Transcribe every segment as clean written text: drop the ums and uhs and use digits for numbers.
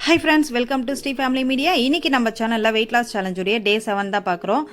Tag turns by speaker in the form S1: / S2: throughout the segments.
S1: Hi friends, welcome to Sri Family Media. இன்றைக்கி நம்ம சேனலில் வெயிட் லாஸ் சேலஞ்சுடைய டே 7 தான் பார்க்குறோம்.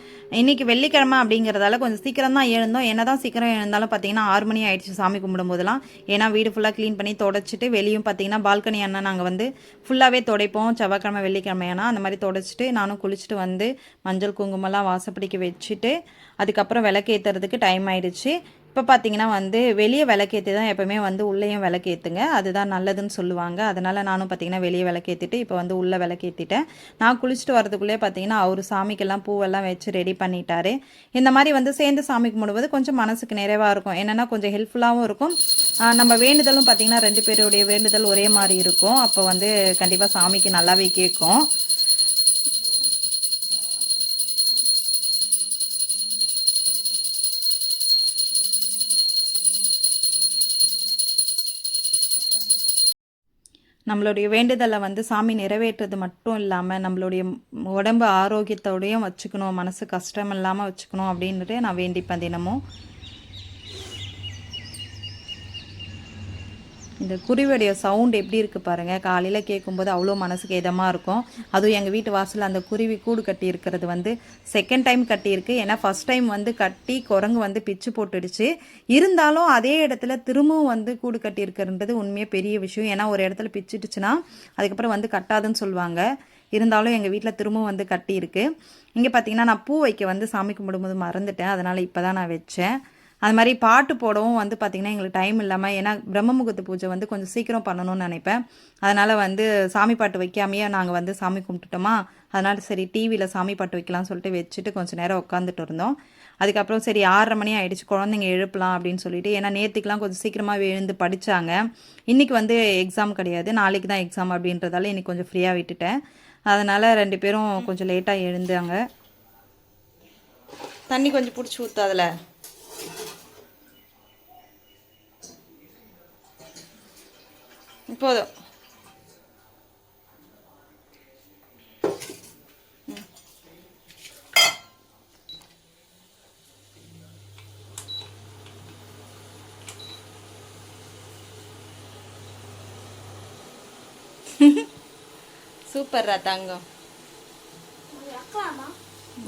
S1: இன்றைக்கி வெள்ளிக்கிழமை அப்படிங்கிறதால கொஞ்சம் சீக்கிரம் தான் எழுந்தோம். என்ன தான் சீக்கிரம் எழுந்தாலும் பார்த்தீங்கன்னா 6 மணி ஆகிடுச்சு சாமி கும்பிடும்போதெல்லாம். ஏன்னா வீடு ஃபுல்லாக க்ளீன் பண்ணி தொடச்சிட்டு வெளியும் பார்த்தீங்கன்னா பால்கனி அண்ணன் நாங்கள் வந்து ஃபுல்லாகவே துடைப்போம். செவ்வாய்க்கிழமை வெள்ளிக்கிழமையானா அந்த மாதிரி தொடச்சிட்டு நானும் குளிச்சுட்டு வந்து மஞ்சள் குங்குமம்லாம் வாசப்படிக்க வச்சுட்டு அதுக்கப்புறம் விளக்கேற்றுறதுக்கு டைம் ஆகிடுச்சு. இப்போ பார்த்தீங்கன்னா வந்து வெளியே விளக்கேற்றி தான் எப்போவுமே வந்து உள்ளேயும் விளக்கேற்றுங்க, அதுதான் நல்லதுன்னு சொல்லுவாங்க. அதனால் நானும் பார்த்தீங்கன்னா வெளியே விளக்கேற்றிட்டு இப்போ வந்து உள்ளே விளக்கேற்றிட்டேன். நான் குளிச்சுட்டு வரதுக்குள்ளே பார்த்தீங்கன்னா அவர் சாமிக்கெல்லாம் பூவெல்லாம் வச்சு ரெடி பண்ணிட்டாரு. இந்த மாதிரி வந்து சேர்ந்து சாமி கும்பிடும்போது கொஞ்சம் மனசுக்கு நிறைவாக இருக்கும். என்னென்னா கொஞ்சம் ஹெல்ப்ஃபுல்லாகவும் இருக்கும். நம்ம வேண்டுதலும் பார்த்தீங்கன்னா 2 பேருடைய வேண்டுதல் ஒரே மாதிரி இருக்கும். அப்போ வந்து கண்டிப்பாக சாமிக்கு நல்லாவே கேட்கும். நம்மளுடைய வேண்டுதலை வந்து சாமி நிறைவேற்றுறது மட்டும் இல்லாமல் நம்மளுடைய உடம்பு ஆரோக்கியத்தோடையும் வச்சுக்கணும், மனசு கஷ்டம் இல்லாமல் வச்சுக்கணும் அப்படின்ட்டு நான் வேண்டிப்பேன் தினமும். இந்த குருவியுடைய சவுண்ட் எப்படி இருக்குது பாருங்கள். காலையில் கேட்கும்போது அவ்வளோ மனசுக்கு இதமாக இருக்கும். அதுவும் எங்கள் வீட்டு வாசலில் அந்த குருவி கூடு கட்டி இருக்கிறது வந்து செகண்ட் டைம் கட்டியிருக்கு. ஏன்னா ஃபஸ்ட் டைம் வந்து கட்டி குரங்கு வந்து பிச்சு போட்டுடுச்சு. இருந்தாலும் அதே இடத்துல திரும்பவும் வந்து கூடு கட்டியிருக்கிறது உண்மையாக பெரிய விஷயம். ஏன்னா ஒரு இடத்துல பிச்சுட்டுச்சுன்னா அதுக்கப்புறம் வந்து கட்டாதுன்னு சொல்லுவாங்க. இருந்தாலும் எங்கள் வீட்டில் திரும்பவும் வந்து கட்டியிருக்கு. இங்கே பார்த்தீங்கன்னா நான் பூ வைக்க வந்து சாமி கும்பிடும்போது மறந்துட்டேன். அதனால் இப்போ தான் நான் வச்சேன். அது மாதிரி பாட்டு போடவும் வந்து பார்த்திங்கன்னா எங்களுக்கு டைம் இல்லாமல், ஏன்னா பிரம்ம முகூர்த்த பூஜை வந்து கொஞ்சம் சீக்கிரம் பண்ணணும்னு நினைப்பேன். அதனால் வந்து சாமி பாட்டு வைக்காமையே நாங்கள் வந்து சாமி கும்பிட்டுட்டோமா, அதனால் சரி டிவியில் சாமி பாட்டு வைக்கலாம்னு சொல்லிட்டு வச்சுட்டு கொஞ்சம் நேரம் உட்காந்துட்டு இருந்தோம். அதுக்கப்புறம் சரி 6:30 மணி ஆகிடுச்சு, குழந்தைங்க எழுப்பலாம் அப்படின்னு சொல்லிட்டு. ஏன்னா நேற்றுக்கெலாம் கொஞ்சம் சீக்கிரமாக எழுந்து படித்தாங்க. இன்றைக்கி வந்து எக்ஸாம் கிடையாது, நாளைக்கு தான் எக்ஸாம் அப்படின்றதால இன்றைக்கி கொஞ்சம் ஃப்ரீயாக விட்டுட்டேன். அதனால் 2 பேரும் கொஞ்சம் லேட்டாக எழுந்தாங்க. தண்ணி கொஞ்சம் பிடிச்சி ஊற்று அதில். போதும். சூப்பர்ரா தங்கம்.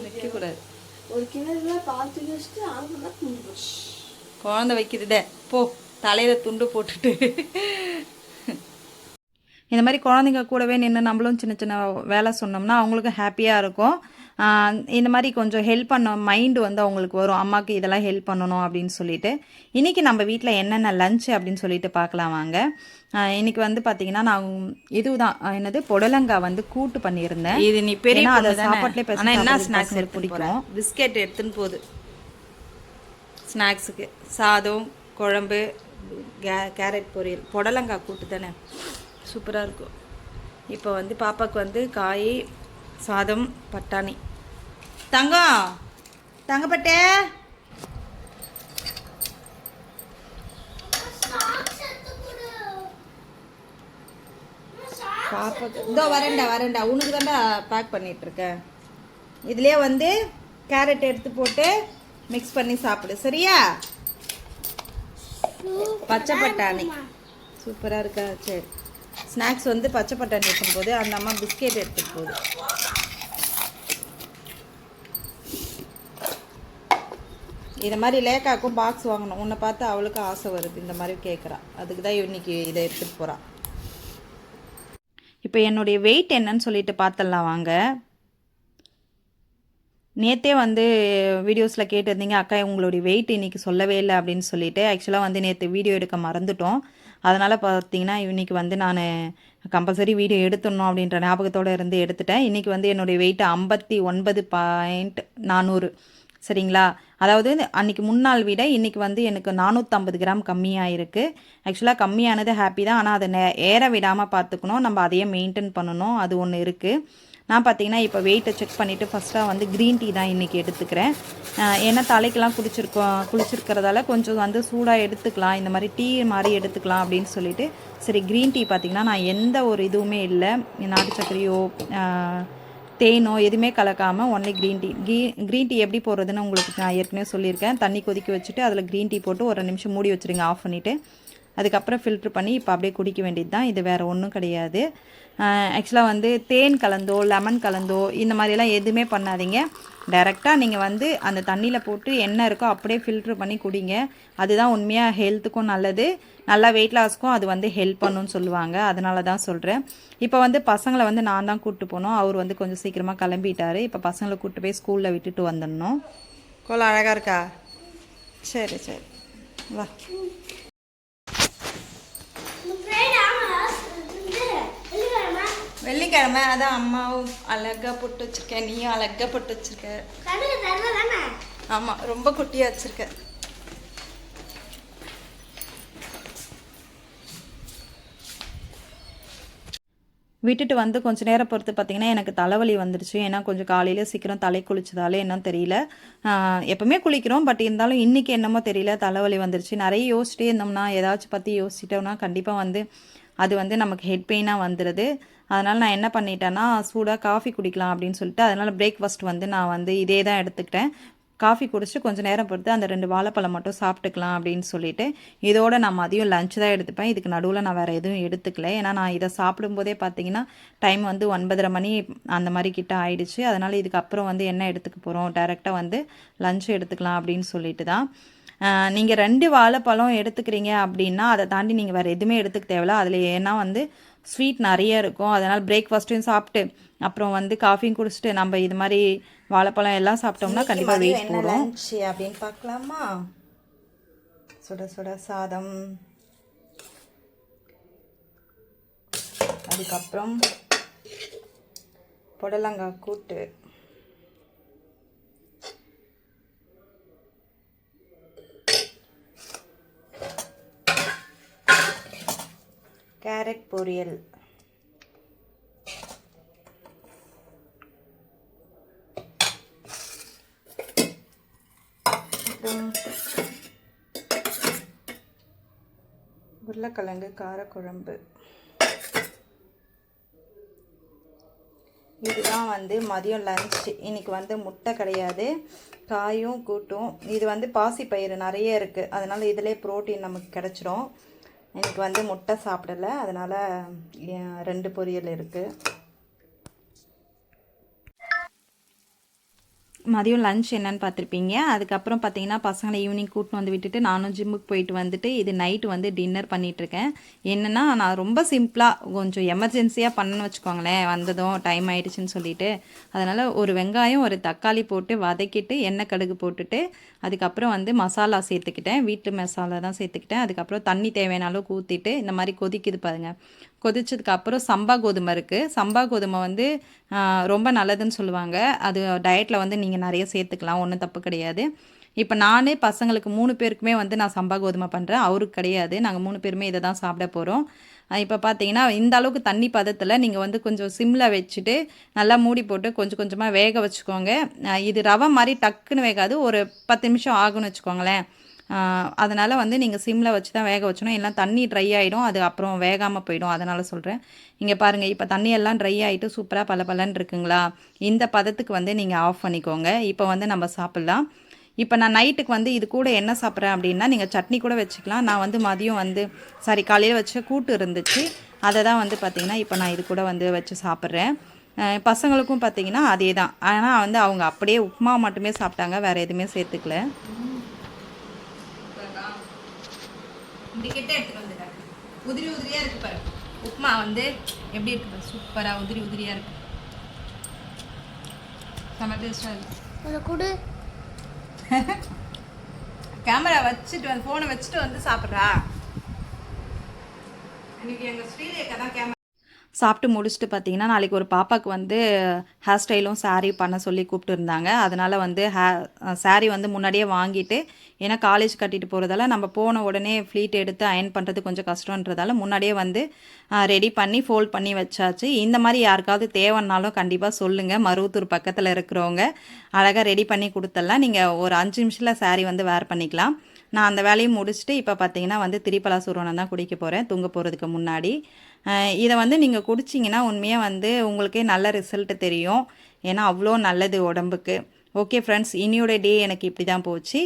S1: வைக்கக்கூடாது, ஒரு கிணறுல பார்த்து வச்சுட்டு குழந்தை வைக்கிறதே போ, தலையில் துண்டு போட்டுட்டு. இந்த மாதிரி குழந்தைங்க கூடவே நின்று நம்மளும் சின்ன சின்ன வேலை சொன்னோம்னா அவங்களுக்கும் ஹாப்பியாக இருக்கும். இந்த மாதிரி கொஞ்சம் ஹெல்ப் பண்ண மைண்டு வந்து அவங்களுக்கு வரும், அம்மாவுக்கு இதெல்லாம் ஹெல்ப் பண்ணணும் அப்படின்னு சொல்லிட்டு. இன்றைக்கி நம்ம வீட்டில் என்னென்ன லஞ்ச் அப்படின்னு சொல்லிட்டு பார்க்கலாம் வாங்க. இன்றைக்கி வந்து பார்த்திங்கன்னா நான் இதுதான் என்னது புடலங்காய் வந்து கூட்டு பண்ணியிருந்தேன். இது நீ பெரிய அதை சாப்பாட்டிலே பேச என்ன ஸ்நாக்ஸ் பிடிக்கும். பிஸ்கெட் எடுத்துன்னு போகுது ஸ்நாக்ஸுக்கு. சாதம், குழம்பு, கேரட் பொரியல், புடலங்காய் கூட்டு தானே, சூப்பராக இருக்கும். இப்போ வந்து பாப்பாவுக்கு வந்து காய், சாதம், பட்டாணி. தங்கம் தங்கப்பட்டே பாப்பாக்கு இதோ வரேன்டா உனக்கு தான்டா பேக் பண்ணிகிட்ருக்கேன். இதுலேயே வந்து கேரட் எடுத்து போட்டு மிக்ஸ் பண்ணி சாப்பிடு, சரியா? பச்சை பட்டாணி சூப்பராக இருக்கா? சரி, ஸ்நாக்ஸ் வந்து பச்சை பட்டாணி எடுக்கும்போது அந்த அம்மா பிஸ்கெட் எடுத்துகிட்டு போகுது. இதை மாதிரி லேக்காக்கும் பாக்ஸ் வாங்கணும். உன்னை பார்த்து அவளுக்கு ஆசை வருது, இந்த மாதிரி கேட்குறா. அதுக்கு தான் இன்னைக்கு இதை எடுத்துகிட்டு போகிறான். இப்போ என்னுடைய வெயிட் என்னன்னு சொல்லிட்டு பார்த்துடலாம் வாங்க. நேற்றே வந்து வீடியோஸில் கேட்டிருந்தீங்க, அக்கா உங்களுடைய வெயிட் இன்றைக்கி சொல்லவே இல்லை அப்படின்னு சொல்லிட்டு. ஆக்சுவலாக வந்து நேற்று வீடியோ எடுக்க மறந்துட்டோம். அதனால் பார்த்தீங்கன்னா இன்றைக்கி வந்து நான் கம்பல்சரி வீடியோ எடுத்துடணும் அப்படின்ற ஞாபகத்தோடு இருந்து எடுத்துட்டேன். இன்றைக்கி வந்து என்னுடைய வெயிட் 59.400, சரிங்களா? அதாவது அன்றைக்கி முன்னாள் விட இன்றைக்கி வந்து எனக்கு 450 கிராம் கம்மியாக இருக்குது. ஆக்சுவலாக கம்மியானது ஹாப்பி தான், ஆனால் அதை ஏற விடாமல் பார்த்துக்கணும், நம்ம அதையே மெயின்டைன் பண்ணணும், அது ஒன்று இருக்குது. நான் பார்த்தீங்கன்னா இப்போ வெயிட்டை செக் பண்ணிவிட்டு ஃபஸ்ட்டாக வந்து க்ரீன் டீ தான் இன்றைக்கி எடுத்துக்கிறேன். ஏன்னா தலைக்கெலாம் குளிச்சிருக்கிறதால கொஞ்சம் வந்து சூடாக எடுத்துக்கலாம், இந்த மாதிரி டீ மாதிரி எடுத்துக்கலாம் அப்படின்னு சொல்லிட்டு சரி க்ரீன் டீ பார்த்திங்கன்னா நான் எந்த ஒரு இதுவுமே இல்லை, நாட்டு சர்க்கரையோ தேனோ எதுவுமே கலக்காமல் only green tea. Green tea எப்படி போடுறதுன்னு உங்களுக்கு நான் ஏற்கனவே சொல்லியிருக்கேன். தண்ணி கொதிக்க வச்சுட்டு அதில் க்ரீன் டீ போட்டு ஒரு 2 நிமிஷம் மூடி வச்சுருங்க, ஆஃப் பண்ணிவிட்டு. அதுக்கப்புறம் ஃபில்ட்ரு பண்ணி இப்போ அப்படியே குடிக்க வேண்டியது தான். இது வேறு ஒன்றும் கிடையாது. ஆக்சுவலாக வந்து தேன் கலந்தோ லெமன் கலந்தோ இந்த மாதிரிலாம் எதுவுமே பண்ணாதீங்க. டைரெக்டாக நீங்கள் வந்து அந்த தண்ணியில் போட்டு என்ன இருக்கோ அப்படியே ஃபில்ட்ரு பண்ணி குடிங்க. அதுதான் உண்மையாக ஹெல்த்துக்கும் நல்லது, நல்லா வெயிட் லாஸ்க்கும் அது வந்து ஹெல்ப் பண்ணுன்னு சொல்லுவாங்க. அதனால தான் சொல்கிறேன். இப்போ வந்து பசங்களை வந்து நான் தான் கூப்பிட்டு போனோம். அவர் வந்து கொஞ்சம் சீக்கிரமாக கிளம்பிட்டார். இப்போ பசங்களை கூப்பிட்டு போய் ஸ்கூலில் விட்டுட்டு வந்துடணும். கோலம் அழகாக இருக்கா? சரி சரி வா. வெள்ளிக்கிழமை அதான் அம்மாவும் அழகாக போட்டு வச்சுருக்கேன், நீயும் அழகாக போட்டு வச்சுருக்க. ஆமாம், ரொம்ப குட்டியாக வச்சுருக்க. விட்டுட்டு வந்து கொஞ்சம் நேரம் பொறுத்து பார்த்திங்கன்னா எனக்கு தலைவலி வந்துடுச்சு. ஏன்னா கொஞ்சம் காலையில் சீக்கிரம் தலை குளிச்சதாலே என்னன்னு தெரியல. எப்போவுமே குளிக்கிறோம், பட் இருந்தாலும் இன்றைக்கி என்னமோ தெரியல தலைவலி வந்துடுச்சு. நிறைய யோசிச்சிட்டே இருந்தோம்னா, ஏதாச்சும் பற்றி யோசிச்சிட்டோம்னா கண்டிப்பாக வந்து அது வந்து நமக்கு ஹெட் பெயினாக வந்துடுது. அதனால் நான் என்ன பண்ணிட்டேன்னா, சூடாக காஃபி குடிக்கலாம் அப்படின்னு சொல்லிட்டு, அதனால் பிரேக்ஃபாஸ்ட் வந்து நான் வந்து இதே தான் எடுத்துக்கிட்டேன். காஃபி குடிச்சிட்டு கொஞ்சம் நேரம் பொறுத்து அந்த 2 வாழைப்பழம் மட்டும் சாப்பிட்டுக்கலாம் அப்படின்னு சொல்லிட்டு, இதோட நான் மதியம் லஞ்ச் தான் எடுத்துப்பேன். இதுக்கு நடுவில் நான் வேறு எதுவும் எடுத்துக்கல. ஏன்னா நான் இதை சாப்பிடும்போதே பார்த்தீங்கன்னா டைம் வந்து 9:30 மணி அந்த மாதிரி கிட்ட ஆயிடுச்சு. அதனால் இதுக்கப்புறம் வந்து என்ன எடுத்துக்க போகிறோம், டைரெக்டாக வந்து லஞ்ச் எடுத்துக்கலாம் அப்படின்னு சொல்லிட்டு தான். நீங்கள் 2 வாழைப்பழம் எடுத்துக்கிறீங்க அப்படின்னா அதை தாண்டி நீங்கள் வேறு எதுவுமே எடுத்துக்க தேவையில்ல. அதில் ஏன்னா வந்து ஸ்வீட் நிறைய இருக்கும். அதனால் பிரேக்ஃபாஸ்ட்டையும் சாப்பிட்டு அப்புறம் வந்து காஃபியும் குடிச்சிட்டு நம்ம இது மாதிரி வாழைப்பழம் எல்லாம் சாப்பிட்டோம்னா கண்டிப்பாக வெயிட் போடும். லஞ்ச் அப்படின்னு பார்க்கலாமா? சுட சுட சாதம், அதுக்கப்புறம் புடலங்காய் கூட்டு, கேரட் பொரியல், உருளைக்கிழங்கு காரக்குழம்பு. இதுதான் வந்து மதியம் லஞ்ச். இன்றைக்கி வந்து முட்டை கிடையாது, காயும் கூட்டும். இது வந்து பாசிப்பயிறு நிறைய இருக்குது, அதனால் இதிலே ப்ரோட்டீன் நமக்கு கிடச்சிரும். இன்றைக்கி வந்து முட்டை சாப்பிடலை, அதனால் 2 பொரியல் இருக்குது. மதியம் லஞ்ச் என்னன்னு பார்த்துருப்பீங்க. அதுக்கப்புறம் பார்த்தீங்கன்னா பசங்களை ஈவினிங் கூட்டின்னு வந்து விட்டுட்டு நானும் ஜிம்முக்கு போயிட்டு வந்துட்டு இது நைட்டு வந்து டின்னர் பண்ணிகிட்ருக்கேன். என்னென்னா நான் ரொம்ப சிம்பிளாக கொஞ்சம் எமர்ஜென்சியாக பண்ணணும்னு வச்சுக்கோங்களேன், வந்ததும் டைம் ஆகிடுச்சின்னு சொல்லிட்டு. அதனால் ஒரு வெங்காயம் ஒரு தக்காளி போட்டு வதக்கிட்டு எண்ணெய் கடுகு போட்டுட்டு அதுக்கப்புறம் வந்து மசாலா சேர்த்துக்கிட்டேன், வீட்டு மசாலா தான் சேர்த்துக்கிட்டேன். அதுக்கப்புறம் தண்ணி தேவையான அளவுக்கு ஊற்றிட்டு இந்த மாதிரி கொதிக்குது பாருங்கள். கொதிச்சதுக்கப்புறம் சம்பா கோதுமை இருக்குது. சம்பா கோதுமை வந்து ரொம்ப நல்லதுன்னு சொல்லுவாங்க. அது டயட்டில் வந்து நீங்கள் நிறைய சேர்த்துக்கலாம், ஒன்றும் தப்பு கிடையாது. இப்போ நானே பசங்களுக்கு 3 பேருக்குமே வந்து நான் சம்பா கோதுமை பண்ணுறேன், அவருக்கு கிடையாது. நாங்கள் 3 பேருமே இதை தான் சாப்பிட போகிறோம். இப்போ பார்த்தீங்கன்னா இந்த அளவுக்கு தண்ணி பதத்தில் நீங்கள் வந்து கொஞ்சம் சிம்மில் வச்சுட்டு நல்லா மூடி போட்டு கொஞ்சம் கொஞ்சமாக வேக வச்சுக்கோங்க. இது ரவை மாதிரி டக்குன்னு வேகாது, ஒரு 10 நிமிஷம் ஆகும்னு வச்சுக்கோங்களேன். அதனால் வந்து நீங்கள் சிம்மில் வச்சு தான் வேக வச்சணும், எல்லாம் தண்ணி ட்ரை ஆகிடும், அது அப்புறம் வேகாமல் போயிடும். அதனால் சொல்கிறேன். இங்கே பாருங்கள், இப்போ தண்ணியெல்லாம் ட்ரை ஆகிட்டு சூப்பராக பலன்னு இருக்குங்களா? இந்த பதத்துக்கு வந்து நீங்கள் ஆஃப் பண்ணிக்கோங்க. இப்போ வந்து நம்ம சாப்பிட்லாம். இப்போ நான் நைட்டுக்கு வந்து இது கூட என்ன சாப்பிட்றேன் அப்படின்னா, நீங்கள் சட்னி கூட வச்சுக்கலாம். நான் வந்து மதியம் வந்து காலையில் வச்ச கூட்டு இருந்துச்சு, அதை தான் வந்து பார்த்திங்கன்னா இப்போ நான் இது கூட வந்து வச்சு சாப்பிட்றேன். பசங்களுக்கும் பார்த்திங்கன்னா அதே தான். ஆனால் வந்து அவங்க அப்படியே உப்புமா மட்டுமே சாப்பிட்டாங்க, வேறு எதுவுமே சேர்த்துக்கல. இப்படிக்கிட்டே எடுத்துகிட்டு வந்துட்டேன். உதிரி உதிரியாக இருக்குது பாரு. உப்புமா வந்து எப்படி இருக்குது, சூப்பராக உதிரி உதிரியாக இருக்குது. செம்ம டேஸ்ட்டாக இருக்குது. கொடு. கேமரா வச்சுட்டு வந்து ஃபோனை வச்சுட்டு வந்து சாப்பிட்றா. இன்னைக்கு எங்கள் ஸ்ரீலேக்கா தான் கேமரா. சாப்பிட்டு முடிச்சுட்டு பார்த்தீங்கன்னா நாளைக்கு ஒரு பாப்பாவுக்கு வந்து ஹேர் ஸ்டைலும் சாரீ பண்ண சொல்லி கூப்பிட்டுருந்தாங்க. அதனால் வந்து சாரீ வந்து முன்னாடியே வாங்கிட்டு, ஏன்னா காலேஜ் கட்டிட்டு போகிறதால நம்ம போன உடனே ஃப்ளீட் எடுத்து அயன் பண்ணுறது கொஞ்சம் கஷ்டன்றதால முன்னாடியே வந்து ரெடி பண்ணி ஃபோல்ட் பண்ணி வச்சாச்சு. இந்த மாதிரி யாருக்காவது தேவைன்னாலும் கண்டிப்பாக சொல்லுங்கள். மருவத்தூர் பக்கத்தில் இருக்கிறவங்க அழகாக ரெடி பண்ணி கொடுத்துடலாம். நீங்கள் ஒரு 5 நிமிஷத்தில் சாரீ வந்து வேர் பண்ணிக்கலாம். நான் அந்த வேலையை முடிச்சுட்டு இப்போ பார்த்தீங்கன்னா வந்து திரிபலா சூரணம் தான் குடிக்க போகிறேன் தூங்க போகிறதுக்கு முன்னாடி. இதை வந்து நீங்கள் குடிச்சிங்கன்னா உண்மையாக வந்து உங்களுக்கே நல்ல ரிசல்ட்டு தெரியும், ஏன்னா அவ்வளோ நல்லது உடம்புக்கு. ஓகே ஃப்ரெண்ட்ஸ், இனியோட டே எனக்கு இப்படி தான் போச்சு.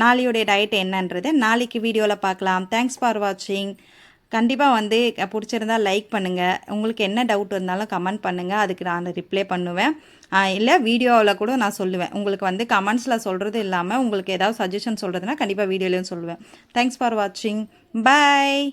S1: நாளையோடைய டயட் என்னன்றது நாளைக்கு வீடியோவில் பார்க்கலாம். தேங்க்ஸ் ஃபார் வாட்சிங். கண்டிப்பாக வந்து பிடிச்சிருந்தா லைக் பண்ணுங்கள். உங்களுக்கு என்ன டவுட் இருந்தாலும் கமெண்ட் பண்ணுங்கள். அதுக்கு நான் ரிப்ளை பண்ணுவேன். இல்லை வீடியோவில் கூட நான் சொல்லுவேன். உங்களுக்கு வந்து கமெண்ட்ஸில் சொல்கிறது இல்லாமல் உங்களுக்கு ஏதாவது சஜஷன் சொல்கிறதுனா கண்டிப்பாக வீடியோலையும் சொல்லுவேன். தேங்க்ஸ் ஃபார் வாட்சிங். பாய்.